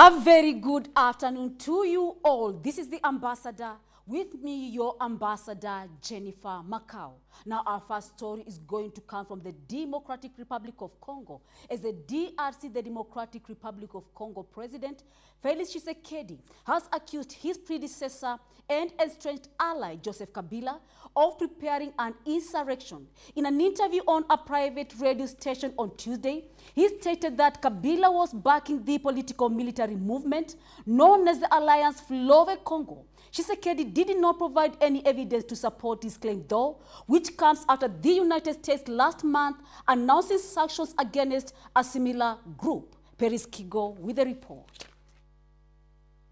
A very good afternoon to you all. This is the ambassador. With me, your ambassador, Jennifer Macau. Now, our first story is going to come from the Democratic Republic of Congo, as the DRC, the Democratic Republic of Congo President Felix Tshisekedi has accused his predecessor and estranged ally Joseph Kabila of preparing an insurrection. In an interview on a private radio station on Tuesday, he stated that Kabila was backing the political military movement known as the Alliance Fleuve Congo. Tshisekedi did not provide any evidence to support his claim, though, which comes after the United States last month announcing sanctions against a similar group. Peris Kigo with a report.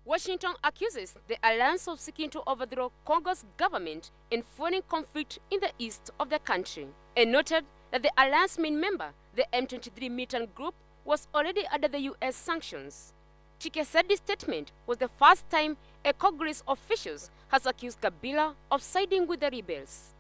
Washington accuses the alliance of seeking to overthrow Congo's government and fueling conflict in the east of the country, and noted that the alliance main member, the M23 militant group, was already under the U.S. sanctions. Tshisekedi's statement was the first time a Congolese official has accused Kabila of siding with the rebels.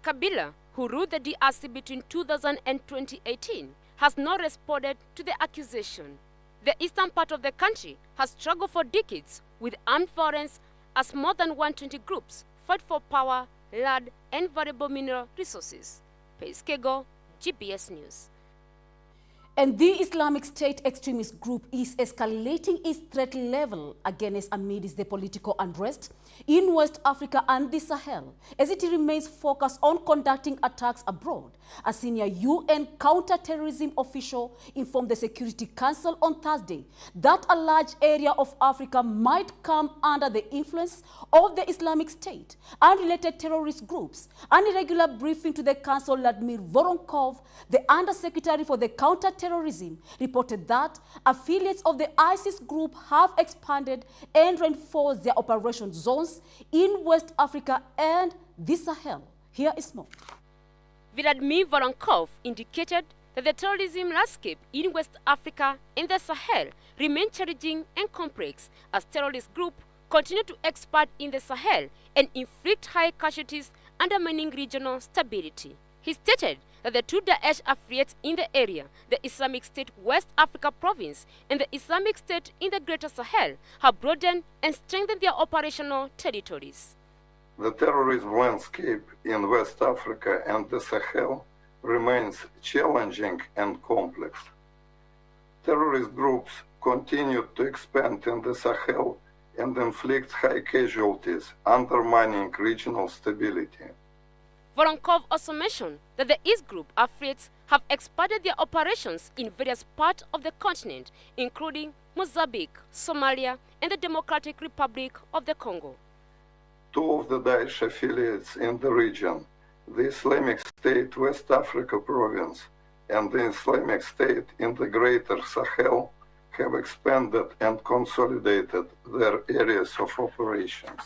Kabila, who ruled the DRC between 2000 and 2018, has not responded to the accusation. The eastern part of the country has struggled for decades with armed violence as more than 120 groups fight for power, land, and valuable mineral resources. Peskego, GBS News. And the Islamic State extremist group is escalating its threat level against amidst the political unrest in West Africa and the Sahel, as it remains focused on conducting attacks abroad. A senior UN counter-terrorism official informed the Security Council on Thursday that a large area of Africa might come under the influence of the Islamic State and related terrorist groups. An irregular briefing to the Council, Vladimir Voronkov, the Undersecretary for the Counter-Terrorism, reported that affiliates of the ISIS group have expanded and reinforced their operation zones in West Africa and the Sahel. Here is more. Vladimir Voronkov indicated that the terrorism landscape in West Africa and the Sahel remain challenging and complex as terrorist groups continue to expand in the Sahel and inflict high casualties, undermining regional stability. He stated that the two Daesh affiliates in the area, the Islamic State West Africa Province and the Islamic State in the Greater Sahel, have broadened and strengthened their operational territories. The terrorism landscape in West Africa and the Sahel remains challenging and complex. Terrorist groups continue to expand in the Sahel and inflict high casualties, undermining regional stability. Voronkov also mentioned that the East Group affiliates have expanded their operations in various parts of the continent, including Mozambique, Somalia, and the Democratic Republic of the Congo. Two of the Daesh affiliates in the region, the Islamic State West Africa Province and the Islamic State in the Greater Sahel, have expanded and consolidated their areas of operations.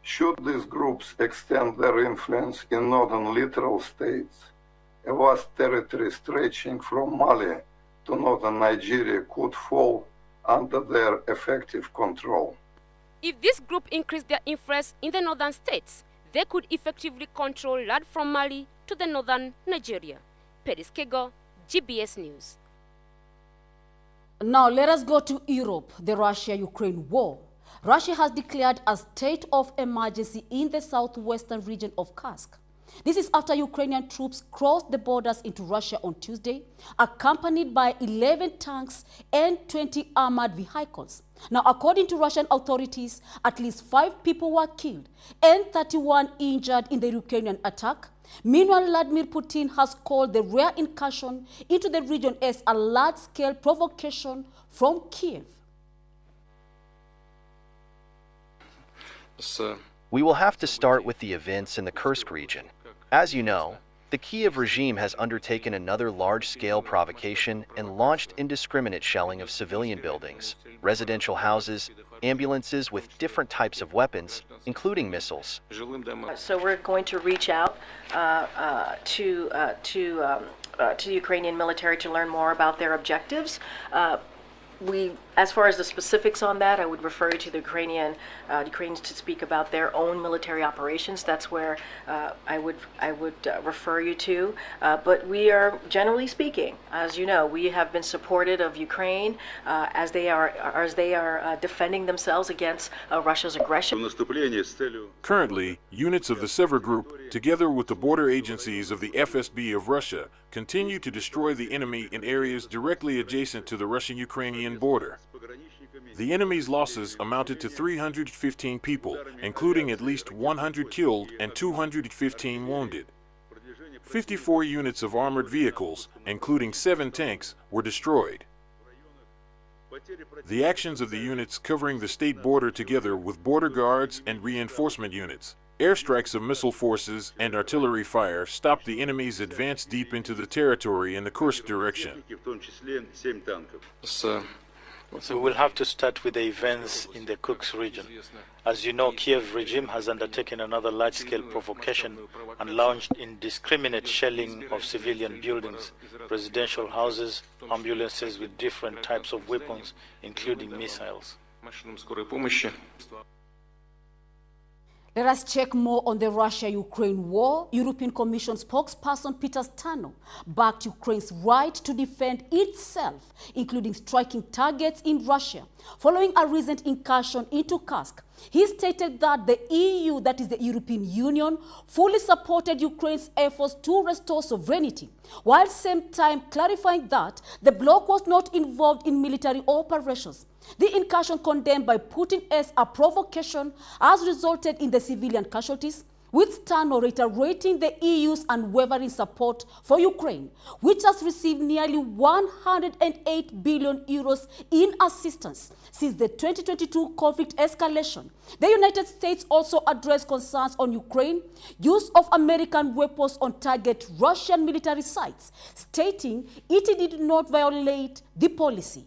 Should these groups extend their influence in northern littoral states, a vast territory stretching from Mali to northern Nigeria could fall under their effective control. If this group increase their influence in the northern states, they could effectively control land from Mali to the northern Nigeria. Peris Kego, GBS News. Now let us go to Europe, the Russia-Ukraine war. Russia has declared a state of emergency in the southwestern region of Kursk. This is after Ukrainian troops crossed the borders into Russia on Tuesday, accompanied by 11 tanks and 20 armored vehicles. Now, according to Russian authorities, at least 5 people were killed and 31 injured in the Ukrainian attack. Meanwhile, Vladimir Putin has called the rare incursion into the region as a large-scale provocation from Kiev. We will have to start with the events in the Kursk region. As you know, the Kiev regime has undertaken another large-scale provocation and launched indiscriminate shelling of civilian buildings, residential houses, ambulances with different types of weapons, including missiles. So we're going to reach out to the Ukrainian military to learn more about their objectives. We As far as the specifics on that, I would refer you to the Ukrainians to speak about their own military operations. That's where I would refer you to. But we are, generally speaking, as you know, we have been supportive of Ukraine as they are defending themselves against Russia's aggression. Currently, units of the Sever Group, together with the border agencies of the FSB of Russia, continue to destroy the enemy in areas directly adjacent to the Russian-Ukrainian border. The enemy's losses amounted to 315 people, including at least 100 killed and 215 wounded. 54 units of armored vehicles, including 7 tanks, were destroyed. The actions of the units covering the state border together with border guards and reinforcement units, airstrikes of missile forces and artillery fire stopped the enemy's advance deep into the territory in the Kursk direction. We will have to start with the events in the Kursk region. As you know, Kiev regime has undertaken another large-scale provocation and launched indiscriminate shelling of civilian buildings, residential houses, ambulances with different types of weapons, including missiles. Let us check more on the Russia-Ukraine war. European Commission spokesperson Peter Stano backed Ukraine's right to defend itself, including striking targets in Russia, following a recent incursion into Kursk. He stated that the EU, that is the European Union, fully supported Ukraine's efforts to restore sovereignty, while same time clarifying that the bloc was not involved in military operations. The incursion, condemned by Putin as a provocation, has resulted in the civilian casualties, with Stano reiterating the EU's unwavering support for Ukraine, which has received nearly 108 billion euros in assistance since the 2022 conflict escalation. The United States also addressed concerns on Ukraine use of American weapons on target Russian military sites, stating it did not violate the policy.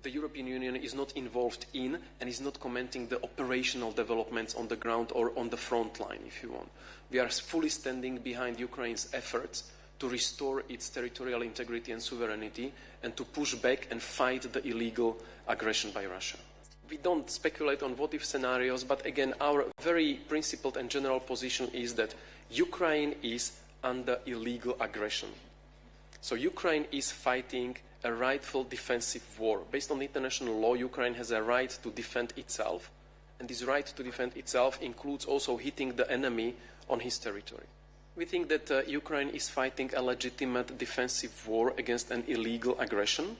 The European Union is not involved in and is not commenting the operational developments on the ground or on the front line, if you want. We are fully standing behind Ukraine's efforts to restore its territorial integrity and sovereignty and to push back and fight the illegal aggression by Russia. We don't speculate on what-if scenarios, but again, our very principled and general position is that Ukraine is under illegal aggression. So Ukraine is fighting a rightful defensive war. Based on international law, Ukraine has a right to defend itself, and this right to defend itself includes also hitting the enemy on his territory. We think that Ukraine is fighting a legitimate defensive war against an illegal aggression,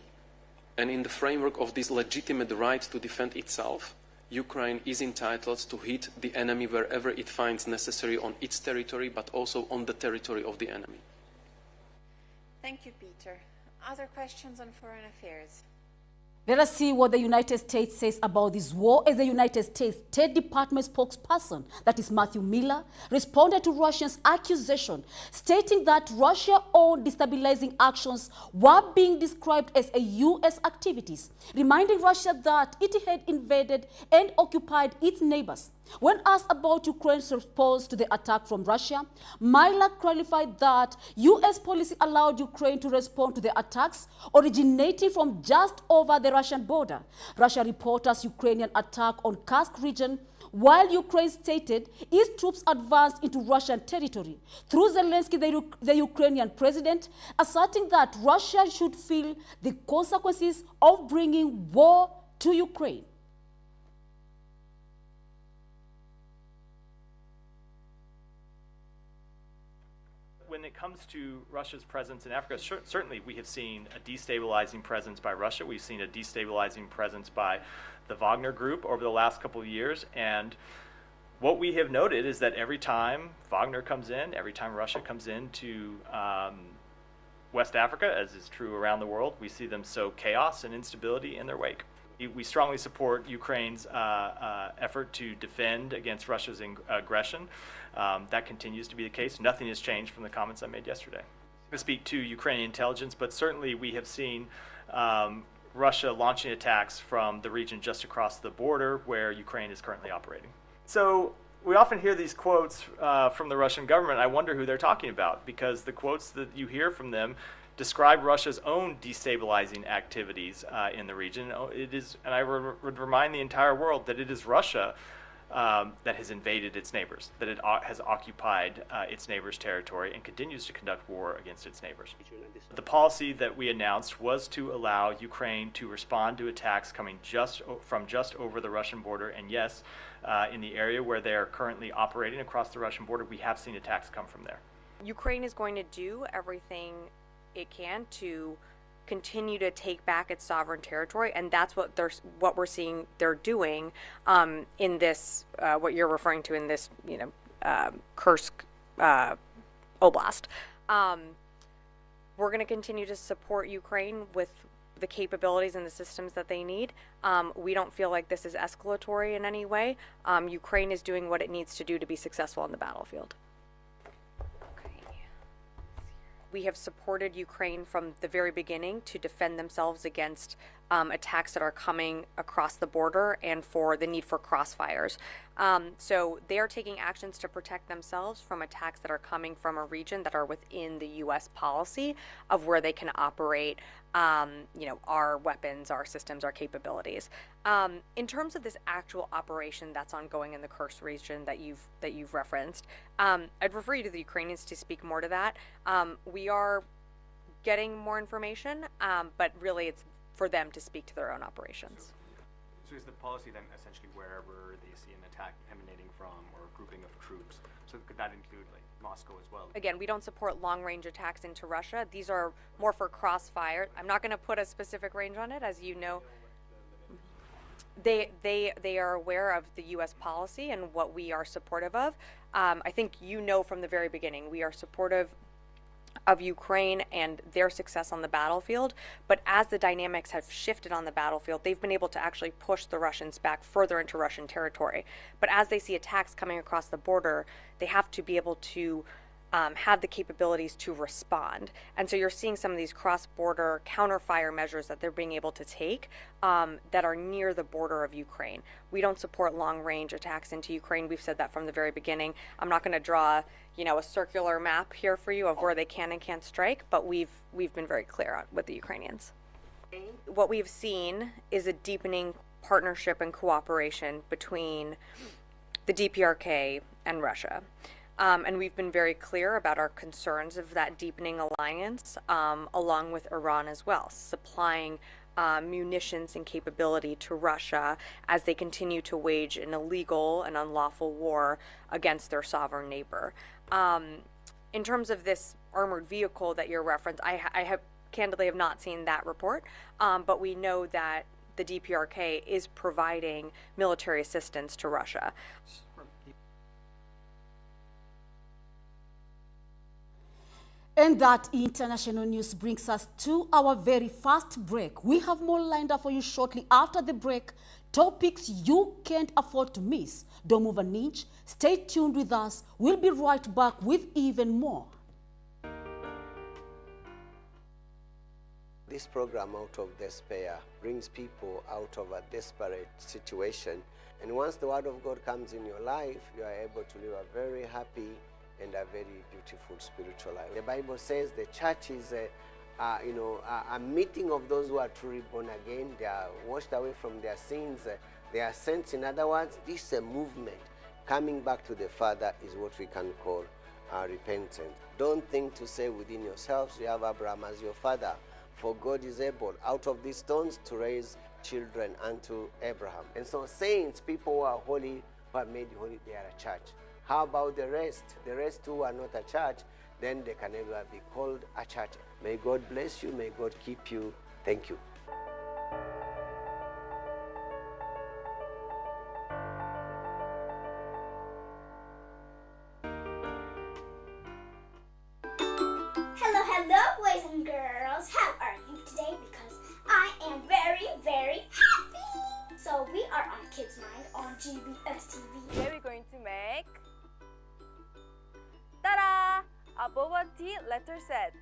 and in the framework of this legitimate right to defend itself, Ukraine is entitled to hit the enemy wherever it finds necessary on its territory, but also on the territory of the enemy. Thank you, Peter. Other questions on foreign affairs? Let us see what the United States says about this war as the United States State Department spokesperson, that is Matthew Miller, responded to Russia's accusation, stating that Russia-owned destabilizing actions were being described as U.S. activities, reminding Russia that it had invaded and occupied its neighbors. When asked about Ukraine's response to the attack from Russia, Miller clarified that U.S. policy allowed Ukraine to respond to the attacks originating from just over the Russian border. Russia reporters Ukrainian attack on Kursk region, while Ukraine stated its troops advanced into Russian territory. Through Zelensky, the Ukrainian president, asserting that Russia should feel the consequences of bringing war to Ukraine. When it comes to Russia's presence in Africa, certainly we have seen a destabilizing presence by Russia. We've seen a destabilizing presence by the Wagner Group over the last couple of years. And what we have noted is that every time Wagner comes in, every time Russia comes into West Africa, as is true around the world, we see them sow chaos and instability in their wake. We strongly support Ukraine's effort to defend against Russia's aggression. That continues to be the case. Nothing has changed from the comments I made yesterday. I speak to Ukrainian intelligence, but certainly we have seen Russia launching attacks from the region just across the border where Ukraine is currently operating. So we often hear these quotes from the Russian government. I wonder who they're talking about, because the quotes that you hear from them describe Russia's own destabilizing activities in the region. It is, and I would remind the entire world that it is Russia that has invaded its neighbors, that it has occupied its neighbors' territory and continues to conduct war against its neighbors. The policy that we announced was to allow Ukraine to respond to attacks coming from just over the Russian border, and yes, in the area where they are currently operating across the Russian border, we have seen attacks come from there. Ukraine is going to do everything it can to continue to take back its sovereign territory, and that's what we're seeing they're doing in this what you're referring to in this Kursk Oblast. We're going to continue to support Ukraine with the capabilities and the systems that they need. We don't feel like this is escalatory in any way. Ukraine is doing what it needs to do to be successful on the battlefield. We have supported Ukraine from the very beginning to defend themselves against attacks that are coming across the border and for the need for crossfires. So they are taking actions to protect themselves from attacks that are coming from a region that are within the U.S. policy of where they can operate, our weapons, our systems, our capabilities. In terms of this actual operation that's ongoing in the Kursk region that you've referenced, I'd refer you to the Ukrainians to speak more to that. We are getting more information, but really it's for them to speak to their own operations. So is the policy then essentially wherever they see an attack emanating from or a grouping of troops? So could that include like Moscow as well? Again, we don't support long-range attacks into Russia. These are more for crossfire. I'm not going to put a specific range on it, as you know. They are aware of the U.S. policy and what we are supportive of. I think from the very beginning, we are supportive of Ukraine and their success on the battlefield, but as the dynamics have shifted on the battlefield, they've been able to actually push the Russians back further into Russian territory. But as they see attacks coming across the border, they have to be able to have the capabilities to respond. And so you're seeing some of these cross-border counter-fire measures that they're being able to take that are near the border of Ukraine. We don't support long-range attacks into Ukraine. We've said that from the very beginning. I'm not going to draw, a circular map here for you of where they can and can't strike, but we've been very clear with the Ukrainians. What we've seen is a deepening partnership and cooperation between the DPRK and Russia. And we've been very clear about our concerns of that deepening alliance, along with Iran as well, supplying munitions and capability to Russia as they continue to wage an illegal and unlawful war against their sovereign neighbor. In terms of this armored vehicle that you're referenced, I candidly have not seen that report, but we know that the DPRK is providing military assistance to Russia. And that international news brings us to our very first break. We have more lined up for you shortly after the break. Topics you can't afford to miss. Don't move an inch. Stay tuned with us. We'll be right back with even more. This program, Out of Despair, brings people out of a desperate situation. And once the Word of God comes in your life, you are able to live a very happy and a very beautiful spiritual life. The Bible says the church is a meeting of those who are truly born again. They are washed away from their sins. They are saints. In other words, this movement coming back to the Father is what we can call repentance. Don't think to say within yourselves, you have Abraham as your father, for God is able out of these stones to raise children unto Abraham. And so saints, people who are holy, who are made holy, they are a church. How about the rest? The rest who are not a church, then they can never be called a church. May God bless you. May God keep you. Thank you. Hello, boys and girls. How are you today? Because I am very, very happy. So we are on Kids Mind on GBS TV. Today we're going to make ta-da! A boba tea letter set.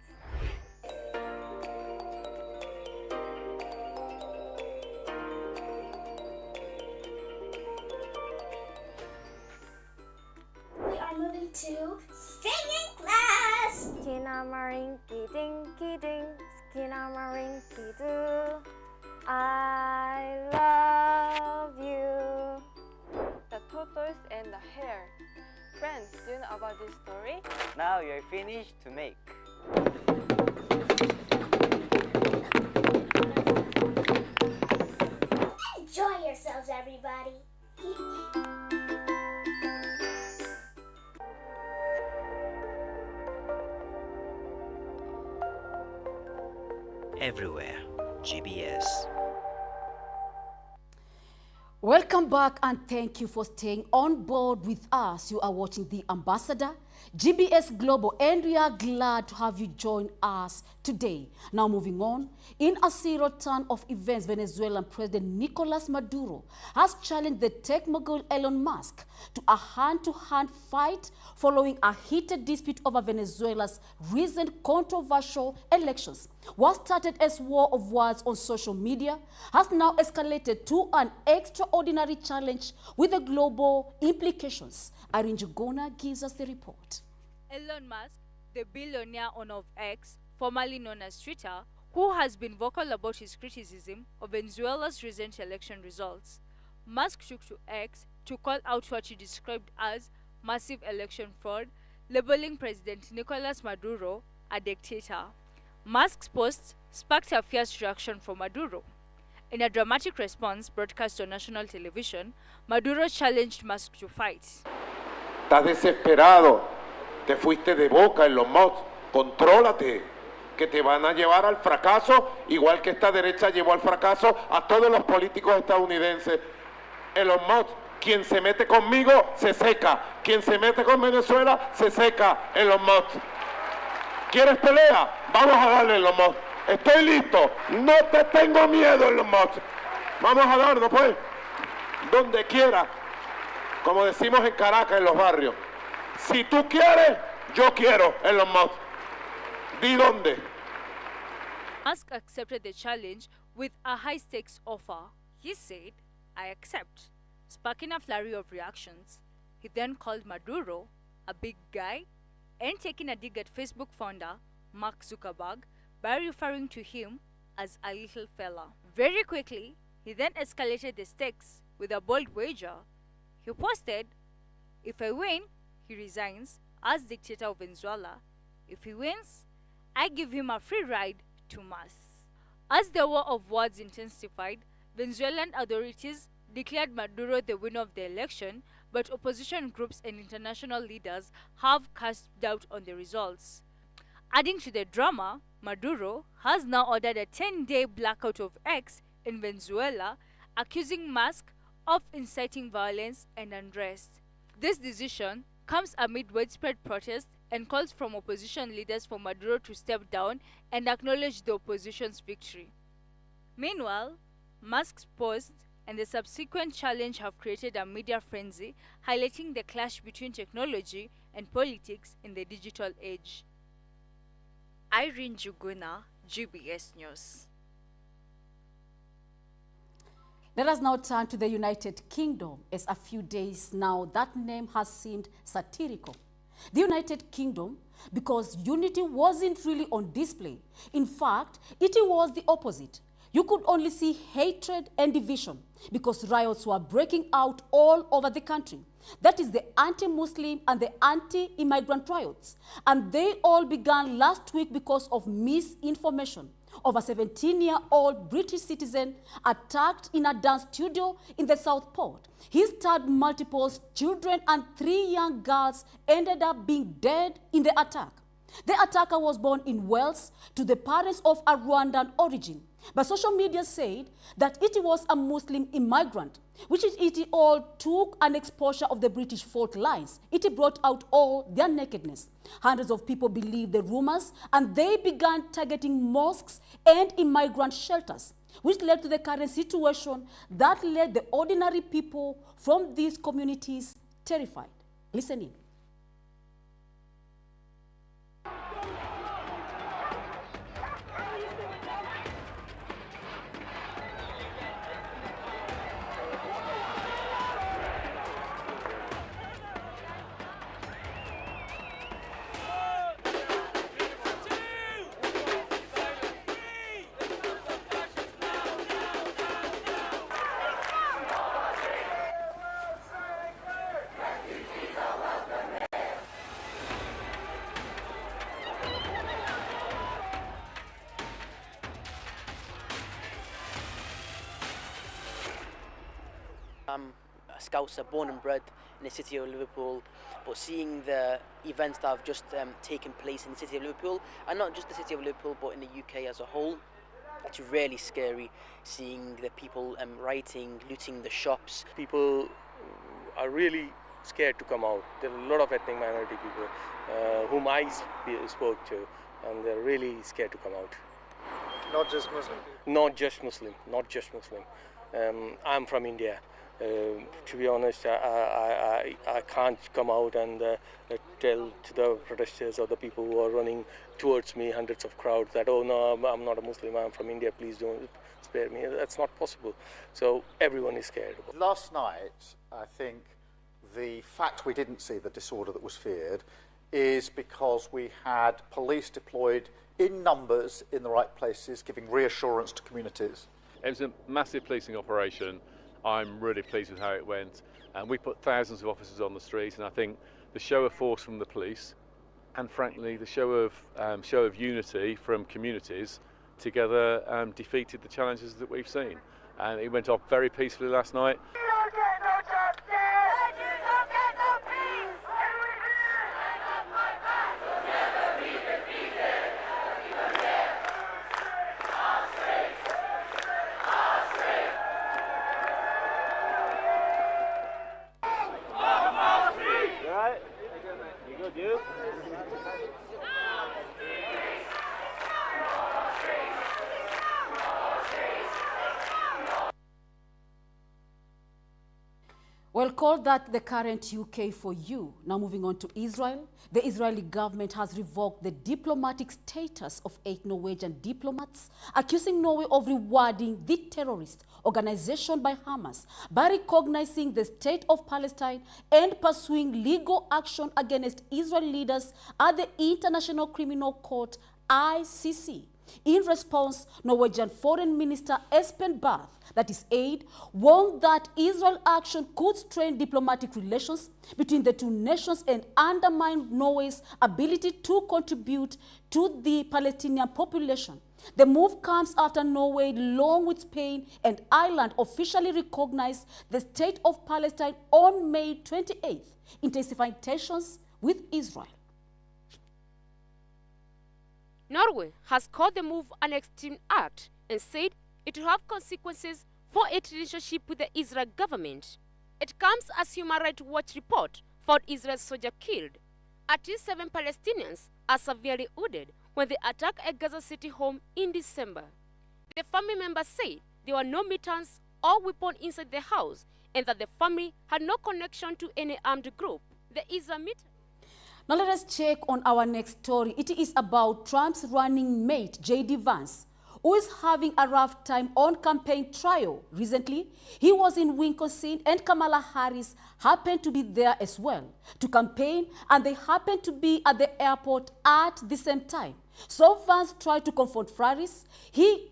We are moving to singing class. Kinamaring kiding kiding. Kinamarink-Kidu, I love you. The tortoise and the hare. Friends, do you know about this story? Now you're finished to make. Enjoy yourselves, everybody. Everywhere, GBS. Welcome back and thank you for staying on board with us. You are watching The Ambassador, GBS Global, and we are glad to have you join us today. Now moving on, in a serial turn of events, Venezuelan President Nicolas Maduro has challenged the tech mogul Elon Musk to a hand-to-hand fight following a heated dispute over Venezuela's recent controversial elections. What started as war of words on social media has now escalated to an extraordinary challenge with the global implications. Irene Jugona gives us the report. Elon Musk, the billionaire owner of X, formerly known as Twitter, who has been vocal about his criticism of Venezuela's recent election results. Musk took to X to call out what he described as massive election fraud, labeling President Nicolas Maduro a dictator. Musk's post sparked a fierce reaction from Maduro. In a dramatic response broadcast on national television, Maduro challenged Musk to fight. Estás desesperado, te fuiste de boca en los mods, contrólate, que te van a llevar al fracaso, igual que esta derecha llevó al fracaso a todos los políticos estadounidenses. En los mods, quien se mete conmigo se seca, quien se mete con Venezuela se seca en los mods. ¿Quieres pelea? Vamos a darle en los mods. Estoy listo, no te tengo miedo en los mods. Vamos a darnos pues, donde quiera. Como decimos en Caracas, en los barrios. Si tú quieres, yo quiero en los mods. Di dónde. Musk accepted the challenge with a high-stakes offer. He said, I accept, sparking a flurry of reactions. He then called Maduro a big guy and taking a dig at Facebook founder Mark Zuckerberg by referring to him as a little fella. Very quickly, he then escalated the stakes with a bold wager. He posted, if I win, he resigns as dictator of Venezuela. If he wins, I give him a free ride to Mars. As the war of words intensified, Venezuelan authorities declared Maduro the winner of the election, but opposition groups and international leaders have cast doubt on the results. Adding to the drama, Maduro has now ordered a 10-day blackout of X in Venezuela, accusing Musk of inciting violence and unrest. This decision comes amid widespread protests and calls from opposition leaders for Maduro to step down and acknowledge the opposition's victory. Meanwhile, Musk's post and the subsequent challenge have created a media frenzy, highlighting the clash between technology and politics in the digital age. Irene Juguna, GBS News. Let us now turn to the United Kingdom, as a few days now that name has seemed satirical. The United Kingdom, because unity wasn't really on display. In fact, it was the opposite. You could only see hatred and division because riots were breaking out all over the country. That is the anti-Muslim and the anti-immigrant riots. And they all began last week because of misinformation of a 17-year-old British citizen attacked in a dance studio in the Southport. He stabbed multiple children and 3 young girls ended up being dead in the attack. The attacker was born in Wales to the parents of a Rwandan origin. But social media said that it was a Muslim immigrant, which it all took an exposure of the British fault lines. It brought out all their nakedness. Hundreds of people believed the rumors, and they began targeting mosques and immigrant shelters, which led to the current situation that led the ordinary people from these communities terrified. Listen in. I'm a Scouser, born and bred in the city of Liverpool, but seeing the events that have just taken place in the city of Liverpool, and not just the city of Liverpool, but in the UK as a whole, it's really scary seeing the people rioting, looting the shops. People are really scared to come out. There are a lot of ethnic minority people whom I spoke to, and they're really scared to come out. Not just Muslim? Not just Muslim, not just Muslim. I'm from India. To be honest, I can't come out and tell to the protesters or the people who are running towards me, hundreds of crowds, that, oh no, I'm not a Muslim, I'm from India, please don't spare me. That's not possible. So everyone is scared. Last night, I think the fact we didn't see the disorder that was feared is because we had police deployed in numbers in the right places, giving reassurance to communities. It was a massive policing operation. I'm really pleased with how it went, and we put thousands of officers on the street, and I think the show of force from the police and frankly the show of unity from communities together defeated the challenges that we've seen, and it went off very peacefully last night. Well, call that the current UK for you. Now moving on to Israel. The Israeli government has revoked the diplomatic status of 8 Norwegian diplomats, accusing Norway of rewarding the terrorist organization by Hamas by recognizing the state of Palestine and pursuing legal action against Israeli leaders at the International Criminal Court, ICC. In response, Norwegian Foreign Minister Espen Barth, that is aide, warned that Israel action could strain diplomatic relations between the two nations and undermine Norway's ability to contribute to the Palestinian population. The move comes after Norway, along with Spain and Ireland, officially recognized the state of Palestine on May 28th, intensifying tensions with Israel. Norway has called the move an extreme act and said it will have consequences for its relationship with the Israel government. It comes as Human Rights Watch report found Israel's soldier killed. At least 7 Palestinians are severely wounded when they attacked a Gaza City home in December. The family members said there were no mittens or weapons inside the house and that the family had no connection to any armed group. The Islamic. Now let us check on our next story. It is about Trump's running mate, J.D. Vance, who is having a rough time on campaign trail. Recently, he was in Wisconsin and Kamala Harris happened to be there as well to campaign, and they happened to be at the airport at the same time. So Vance tried to confront Harris. He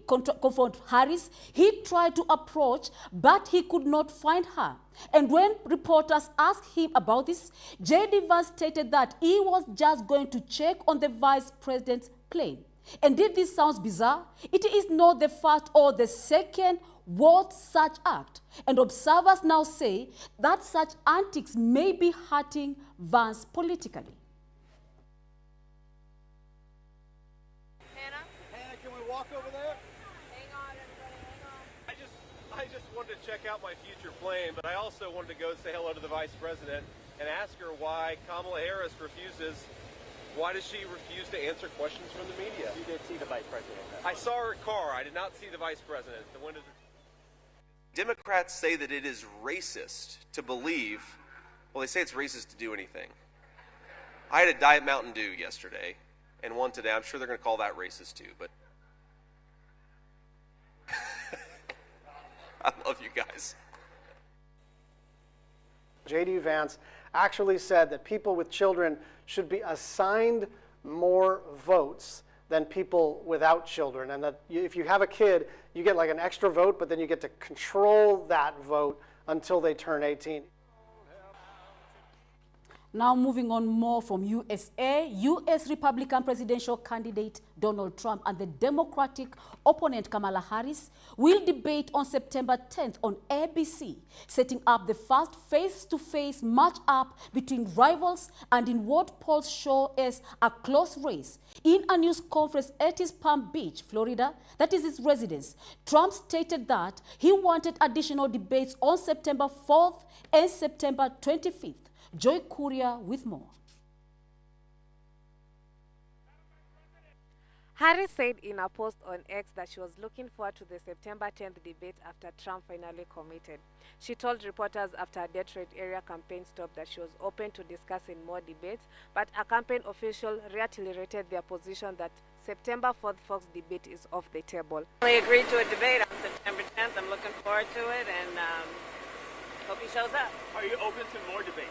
tried to approach, but he could not find her. And when reporters asked him about this, J.D. Vance stated that he was just going to check on the vice president's plane. And if this sounds bizarre, it is not the first or the second worth such act. And observers now say that such antics may be hurting Vance politically. Hannah, can we walk over there? Hang on, everybody, hang on. I just wanted to check out my future plane, but I also wanted to go say hello to the Vice President and ask her why Kamala Harris why does she refuse to answer questions from the media? You did see the Vice President. I saw her car. I did not see the Vice President. The windows are... Democrats say that it is racist to believe, well, they say it's racist to do anything. I had a Diet Mountain Dew yesterday and one today. I'm sure they're going to call that racist too, but I love you guys. J.D. Vance actually said that people with children should be assigned more votes than people without children, and that if you have a kid, you get like an extra vote, but then you get to control that vote until they turn 18. Now moving on more from USA, U.S. Republican presidential candidate Donald Trump and the Democratic opponent Kamala Harris will debate on September 10th on ABC, setting up the first face-to-face match-up between rivals and in what polls show as a close race. In a news conference at his Palm Beach, Florida, that is his residence, Trump stated that he wanted additional debates on September 4th and September 25th. Joy Courier with more. Harris said in a post on X that she was looking forward to the September 10th debate after Trump finally committed. She told reporters after a Detroit area campaign stop that she was open to discussing more debates, but a campaign official reiterated their position that September 4th Fox debate is off the table. I agreed to a debate on September 10th. I'm looking forward to it and hope he shows up. Are you open to more debates?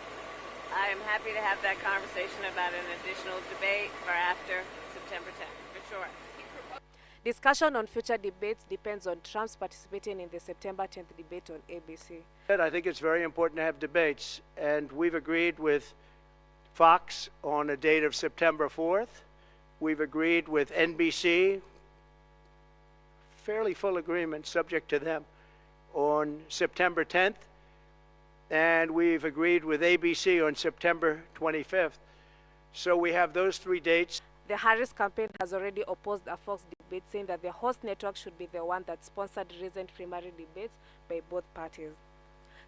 I am happy to have that conversation about an additional debate for after September 10th, for sure. Discussion on future debates depends on Trump's participating in the September 10th debate on ABC. I think it's very important to have debates, and we've agreed with Fox on a date of September 4th. We've agreed with NBC, fairly full agreement, subject to them, on September 10th. And we've agreed with ABC on September 25th. So we have those 3 dates. The Harris campaign has already opposed a Fox debate, saying that the host network should be the one that sponsored recent primary debates by both parties.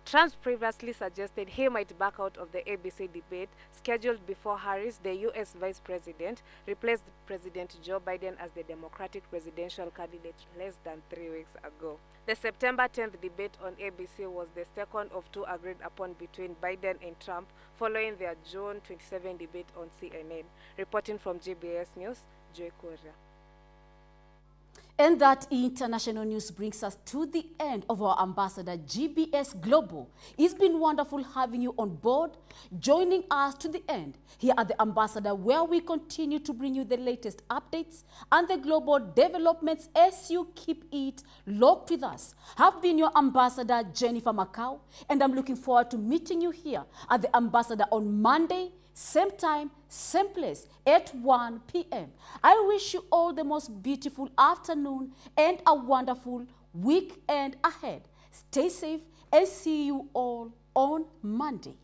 Trump previously suggested he might back out of the ABC debate scheduled before Harris, the U.S. vice president, replaced President Joe Biden as the Democratic presidential candidate less than 3 weeks ago. The September 10th debate on ABC was the second of 2 agreed upon between Biden and Trump following their June 27 debate on CNN. Reporting from GBS News, Joy Courier. And that international news brings us to the end of our ambassador, GBS Global. It's been wonderful having you on board, joining us to the end here at the Ambassador, where we continue to bring you the latest updates and the global developments as you keep it locked with us. I've been your ambassador, Jennifer Macau, and I'm looking forward to meeting you here at the Ambassador on Monday, same time, same place, at 1 p.m. I wish you all the most beautiful afternoon and a wonderful weekend ahead. Stay safe and see you all on Monday.